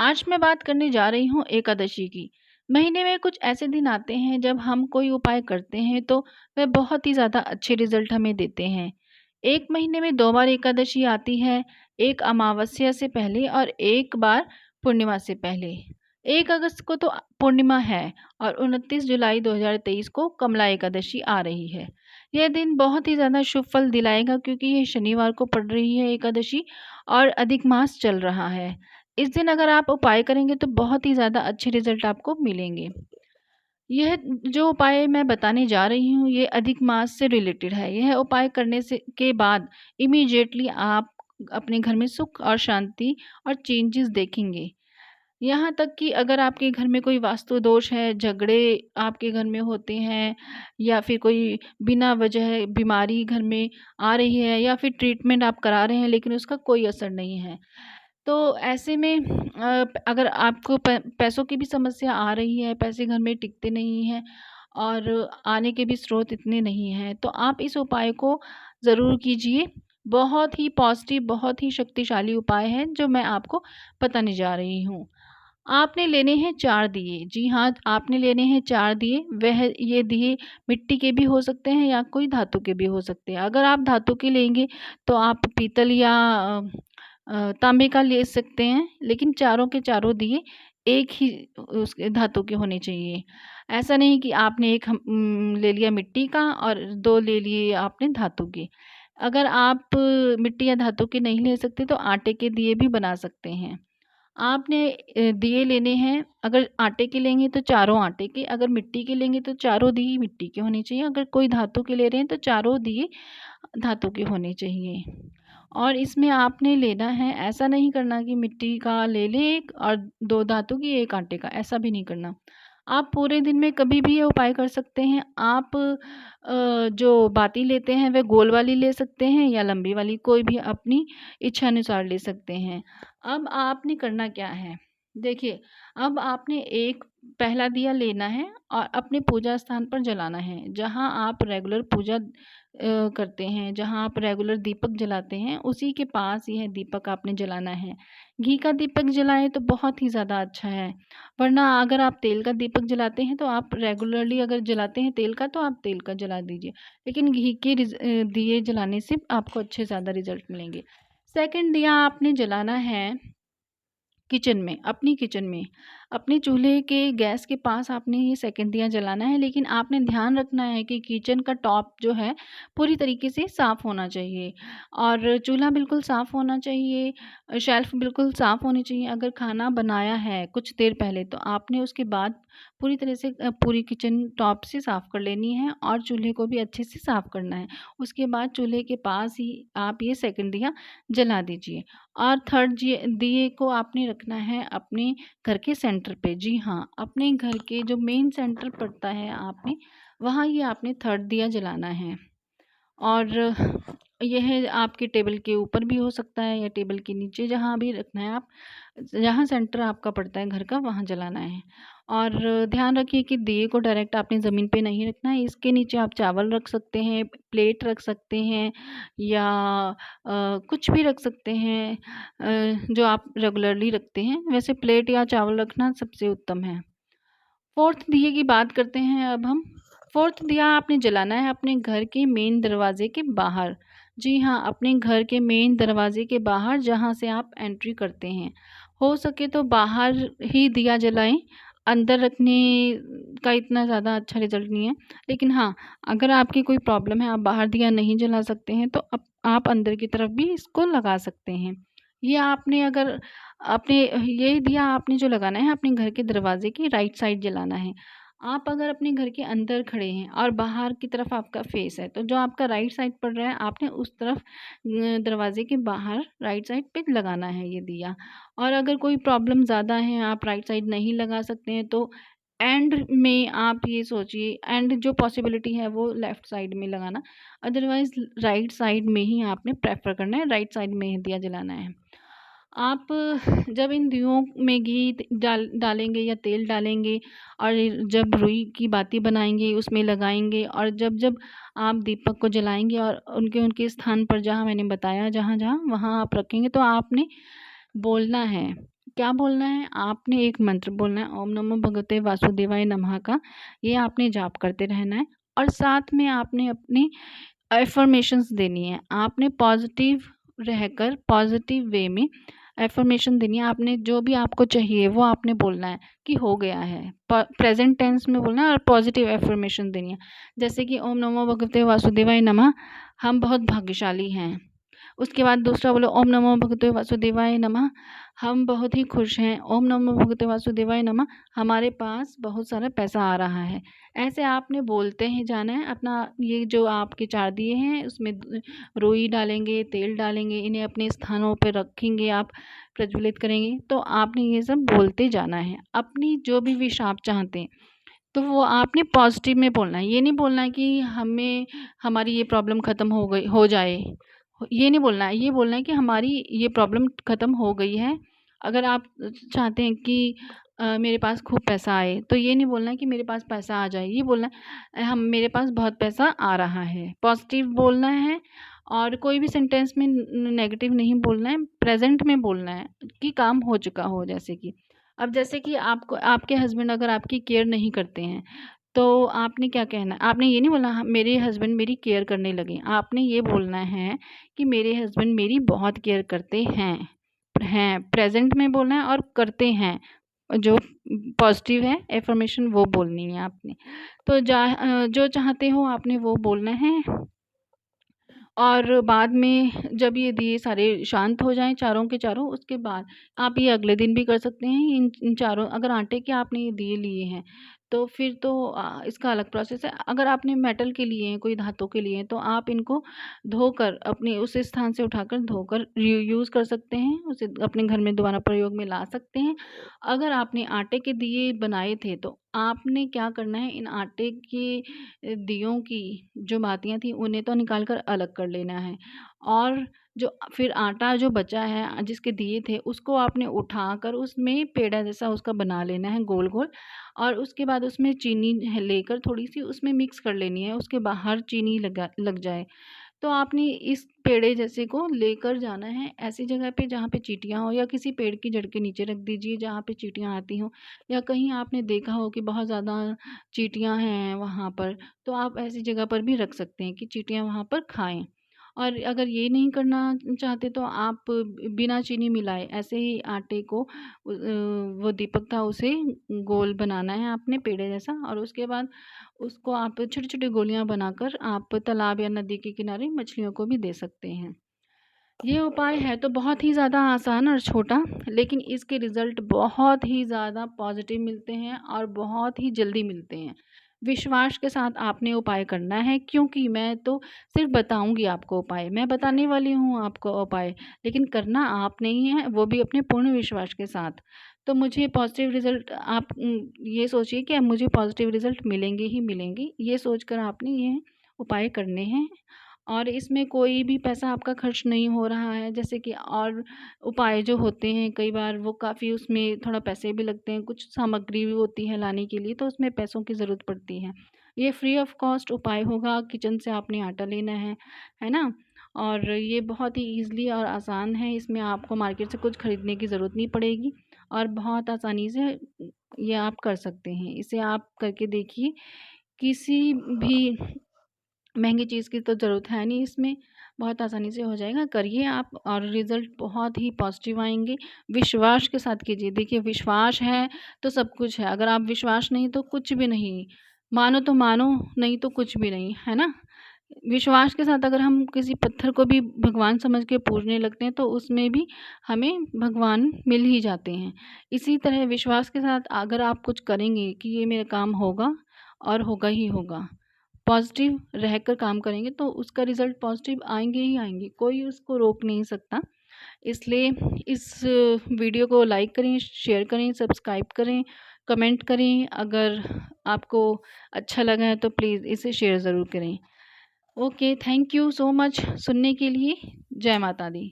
आज मैं बात करने जा रही हूँ एकादशी की। महीने में कुछ ऐसे दिन आते हैं जब हम कोई उपाय करते हैं तो वह बहुत ही ज़्यादा अच्छे रिज़ल्ट हमें देते हैं। 1 महीने में 2 बार एकादशी आती है, एक अमावस्या से पहले और एक बार पूर्णिमा से पहले। 1 अगस्त को तो पूर्णिमा है और 29 जुलाई 2023 को कमला एकादशी आ रही है। यह दिन बहुत ही ज़्यादा शुभ फल दिलाएगा क्योंकि ये शनिवार को पड़ रही है एकादशी और अधिक मास चल रहा है। इस दिन अगर आप उपाय करेंगे तो बहुत ही ज़्यादा अच्छे रिज़ल्ट आपको मिलेंगे। यह जो उपाय मैं बताने जा रही हूँ ये अधिक मास से रिलेटेड है। यह उपाय करने से के बाद इमीडिएटली आप अपने घर में सुख और शांति और चेंजेस देखेंगे। यहाँ तक कि अगर आपके घर में कोई वास्तु दोष है, झगड़े आपके घर में होते हैं या फिर कोई बिना वजह बीमारी घर में आ रही है या फिर ट्रीटमेंट आप करा रहे हैं लेकिन उसका कोई असर नहीं है। तो ऐसे में अगर आपको पैसों की भी समस्या आ रही है, पैसे घर में टिकते नहीं हैं और आने के भी स्रोत इतने नहीं हैं, तो आप इस उपाय को ज़रूर कीजिए। बहुत ही पॉज़िटिव, बहुत ही शक्तिशाली उपाय है जो मैं आपको बताने जा रही हूँ। आपने लेने हैं 4 दिए। जी हाँ, आपने लेने हैं 4 दिए। ये दिए मिट्टी के भी हो सकते हैं या कोई धातु के भी हो सकते हैं। अगर आप धातु के लेंगे तो आप पीतल या तांबे का ले सकते हैं, लेकिन चारों के चारों दिए एक ही उसके धातु के होने चाहिए। ऐसा नहीं कि आपने एक ले लिया मिट्टी का और 2 ले लिए आपने धातु के। अगर आप मिट्टी या धातु के नहीं ले सकते तो आटे के दिए भी बना सकते हैं। आपने दिए लेने हैं, अगर आटे के लेंगे तो चारों आटे के, अगर मिट्टी के लेंगे तो चारों दिए मिट्टी के होने चाहिए, अगर कोई धातु के ले रहे हैं तो चारों दिए धातु के होने चाहिए। और इसमें आपने लेना है, ऐसा नहीं करना कि मिट्टी का ले लें एक और 2 धातु की, 1 आटे का, ऐसा भी नहीं करना। आप पूरे दिन में कभी भी ये उपाय कर सकते हैं। आप जो बाती लेते हैं वह गोल वाली ले सकते हैं या लंबी वाली, कोई भी अपनी इच्छा अनुसार ले सकते हैं। अब आपने करना क्या है? देखिए, अब आपने एक पहला दिया लेना है और अपने पूजा स्थान पर जलाना है। जहाँ आप रेगुलर पूजा करते हैं, जहाँ आप रेगुलर दीपक जलाते हैं, उसी के पास यह दीपक आपने जलाना है। घी का दीपक जलाएँ तो बहुत ही ज़्यादा अच्छा है, वरना अगर आप तेल का दीपक जलाते हैं तो आप रेगुलरली अगर जलाते हैं तेल का तो आप तेल का जला दीजिए। लेकिन घी के दिए जलाने से आपको अच्छे ज़्यादा रिज़ल्ट मिलेंगे। सेकंड दिया आपने जलाना है किचन में, अपनी किचन में। अपने चूल्हे के गैस के पास आपने ये सेकंड दिया जलाना है, लेकिन आपने ध्यान रखना है कि किचन का टॉप जो है पूरी तरीके से साफ़ होना चाहिए और चूल्हा बिल्कुल साफ़ होना चाहिए, शेल्फ़ बिल्कुल साफ़ होनी चाहिए। अगर खाना बनाया है कुछ देर पहले तो आपने उसके बाद पूरी तरह से पूरी किचन टॉप से साफ़ कर लेनी है और चूल्हे को भी अच्छे से साफ़ करना है। उसके बाद चूल्हे के पास ही आप ये सेकंड दिया जला दीजिए। और थर्ड दिए को आपने रखना है अपने घर के सेंटर पे। जी हाँ, अपने घर के जो मेन सेंटर पड़ता है आपने, वहाँ ये आपने थर्ड दिया जलाना है। और यह आपके टेबल के ऊपर भी हो सकता है या टेबल के नीचे, जहाँ भी रखना है आप, जहाँ सेंटर आपका पड़ता है घर का वहाँ जलाना है। और ध्यान रखिए कि दिए को डायरेक्ट आपने ज़मीन पे नहीं रखना है, इसके नीचे आप चावल रख सकते हैं, प्लेट रख सकते हैं या कुछ भी रख सकते हैं जो आप रेगुलरली रखते हैं। वैसे प्लेट या चावल रखना सबसे उत्तम है। फोर्थ दिए की बात करते हैं अब हम। फोर्थ दिया आपने जलाना है अपने घर के मेन दरवाजे के बाहर। जी हाँ, अपने घर के मेन दरवाजे के बाहर जहाँ से आप एंट्री करते हैं। हो सके तो बाहर ही दिया जलाएं, अंदर रखने का इतना ज़्यादा अच्छा रिजल्ट नहीं है। लेकिन हाँ, अगर आपकी कोई प्रॉब्लम है, आप बाहर दिया नहीं जला सकते हैं तो आप अंदर की तरफ भी इसको लगा सकते हैं। ये आपने अगर आपने ये दिया आपने जो लगाना है अपने घर के दरवाजे की राइट साइड जलाना है। आप अगर अपने घर के अंदर खड़े हैं और बाहर की तरफ आपका फेस है तो जो आपका राइट साइड पड़ रहा है आपने उस तरफ दरवाजे के बाहर राइट साइड पे लगाना है ये दिया। और अगर कोई प्रॉब्लम ज़्यादा है, आप राइट साइड नहीं लगा सकते हैं तो एंड में आप ये सोचिए, एंड जो पॉसिबिलिटी है वो लेफ़्ट साइड में लगाना, अदरवाइज़ राइट साइड में ही आपने प्रेफ़र करना है, राइट साइड में ही दिया जलाना है। आप जब इन दियों में घी डालेंगे या तेल डालेंगे और जब रुई की बाती बनाएँगे उसमें लगाएँगे और जब आप दीपक को जलाएँगे और उनके उनके स्थान पर जहाँ मैंने बताया जहाँ-जहाँ वहाँ आप रखेंगे तो आपने बोलना है, क्या बोलना है, आपने एक मंत्र बोलना है, ओम नमो भगवते वासुदेवाय नमः का। ये आपने जाप करते रहना है और साथ में आपने अपनी अफ़र्मेशंस देनी है। आपने पॉज़िटिव रहकर पॉज़िटिव वे में अफ़र्मेशन देनी है। आपने जो भी आपको चाहिए वो आपने बोलना है कि हो गया है। प्रेज़ेंट टेंस में बोलना है और पॉज़िटिव अफ़र्मेशन देनी है। जैसे कि ओम नमो भगवते वासुदेवाय नमः, हम बहुत भाग्यशाली हैं। उसके बाद दूसरा बोलो ओम नमो भगवते वासुदेवाय नमः, हम बहुत ही खुश हैं। ओम नमो भगवते वासुदेवाय नमः, हमारे पास बहुत सारा पैसा आ रहा है। ऐसे आपने बोलते ही जाना है। अपना ये जो आपके 4 दिए हैं उसमें रुई डालेंगे, तेल डालेंगे, इन्हें अपने स्थानों पे रखेंगे, आप प्रज्वलित करेंगे। तो आपने ये सब बोलते जाना है। अपनी जो भी विश आप चाहते हैं तो वो आपने पॉज़िटिव में बोलना है। ये नहीं बोलना है कि हमें हमारी ये प्रॉब्लम ख़त्म हो जाए। ये नहीं बोलना है, ये बोलना है कि हमारी ये प्रॉब्लम ख़त्म हो गई है। अगर आप चाहते हैं कि मेरे पास खूब पैसा आए, तो ये नहीं बोलना है कि मेरे पास पैसा आ जाए, ये बोलना है हम मेरे पास बहुत पैसा आ रहा है। पॉज़िटिव बोलना है और कोई भी सेंटेंस में नेगेटिव नहीं बोलना है, प्रेज़ेंट में बोलना है कि काम हो चुका हो। जैसे कि अब जैसे कि आपको आपके हस्बैंड अगर आपकी केयर नहीं करते हैं, तो आपने क्या कहना है? आपने ये नहीं बोलना मेरे हस्बैंड मेरी केयर करने लगे। आपने ये बोलना है कि मेरे हस्बैंड मेरी बहुत केयर करते हैं प्रेज़ेंट में बोलना है और करते हैं, जो पॉज़िटिव है अफ़र्मेशन वो बोलनी है आपने। तो जो चाहते हो आपने वो बोलना है और बाद में जब ये दिए सारे शांत हो जाएँ चारों के चारों, उसके बाद आप ये अगले दिन भी कर सकते हैं। इन चारों अगर आटे के आपने ये दिए लिए हैं, तो फिर तो इसका अलग प्रोसेस है। अगर आपने मेटल के लिए हैं, कोई धातु के लिए हैं, तो आप इनको धोकर अपने उस स्थान से उठाकर धोकर यूज़ कर सकते हैं, उसे अपने घर में दोबारा प्रयोग में ला सकते हैं। अगर आपने आटे के दिए बनाए थे, तो आपने क्या करना है, इन आटे के दियों की जो बातियाँ थी उन्हें तो निकाल कर अलग कर लेना है और जो फिर आटा जो बचा है जिसके दिए थे उसको आपने उठाकर उसमें पेड़ा जैसा उसका बना लेना है गोल-गोल और उसके बाद उसमें चीनी लेकर थोड़ी-सी उसमें मिक्स कर लेनी है, उसके बाहर चीनी लग जाए। तो आपने इस पेड़े जैसे को लेकर जाना है ऐसी जगह पे जहाँ पे चींटियाँ हो या किसी पेड़ की जड़ के नीचे रख दीजिए जहाँ पे चींटियाँ आती हों या कहीं आपने देखा हो कि बहुत ज़्यादा चींटियाँ हैं वहाँ पर, तो आप ऐसी जगह पर भी रख सकते हैं कि चींटियाँ वहाँ पर खाएँ। और अगर ये नहीं करना चाहते तो आप बिना चीनी मिलाए ऐसे ही आटे को वो दीपक था उसे गोल बनाना है आपने पेड़े जैसा और उसके बाद उसको आप छोटी-छोटी गोलियाँ बनाकर आप तालाब या नदी के किनारे मछलियों को भी दे सकते हैं। ये उपाय है तो बहुत ही ज़्यादा आसान और छोटा, लेकिन इसके रिज़ल्ट बहुत ही ज़्यादा पॉज़िटिव मिलते हैं और बहुत ही जल्दी मिलते हैं। विश्वास के साथ आपने उपाय करना है क्योंकि मैं तो सिर्फ़ बताऊँगी आपको उपाय, मैं बताने वाली हूँ आपको उपाय, लेकिन करना आपने ही है, वो भी अपने पूर्ण विश्वास के साथ। तो मुझे पॉज़िटिव रिज़ल्ट आप ये सोचिए कि अब मुझे पॉज़िटिव रिज़ल्ट मिलेंगे ही मिलेंगे, ये सोचकर आपने ये उपाय करने हैं और इसमें कोई भी पैसा आपका खर्च नहीं हो रहा है। जैसे कि और उपाय जो होते हैं कई बार वो काफ़ी उसमें थोड़ा पैसे भी लगते हैं, कुछ सामग्री भी होती है लाने के लिए तो उसमें पैसों की ज़रूरत पड़ती है। ये फ्री ऑफ कॉस्ट उपाय होगा, किचन से आपने आटा लेना है ना? और ये बहुत ही ईज़िली और आसान है, इसमें आपको मार्केट से कुछ खरीदने की ज़रूरत नहीं पड़ेगी और बहुत आसानी से ये आप कर सकते हैं। इसे आप करके देखिए, किसी भी महँगी चीज़ की तो ज़रूरत है नहीं इसमें, बहुत आसानी से हो जाएगा। करिए आप और रिज़ल्ट बहुत ही पॉज़िटिव आएँगे। विश्वास के साथ कीजिए। देखिए विश्वास है तो सब कुछ है, अगर आप विश्वास नहीं तो कुछ भी नहीं। मानो तो मानो, नहीं तो कुछ भी नहीं, है ना? विश्वास के साथ अगर हम किसी पत्थर को भी भगवान समझ के पूजने लगते हैं तो उसमें भी हमें भगवान मिल ही जाते हैं। इसी तरह विश्वास के साथ अगर आप कुछ करेंगे कि ये मेरा काम होगा और होगा ही होगा। पॉज़िटिव रहकर काम करेंगे तो उसका रिज़ल्ट पॉज़िटिव आएँगे ही आएँगे, कोई उसको रोक नहीं सकता। इसलिए इस वीडियो को लाइक करें, शेयर करें, सब्सक्राइब करें, कमेंट करें। अगर आपको अच्छा लगा है तो प्लीज़ इसे शेयर ज़रूर करें। Okay, thank you so much सुनने के लिए। जय माता दी।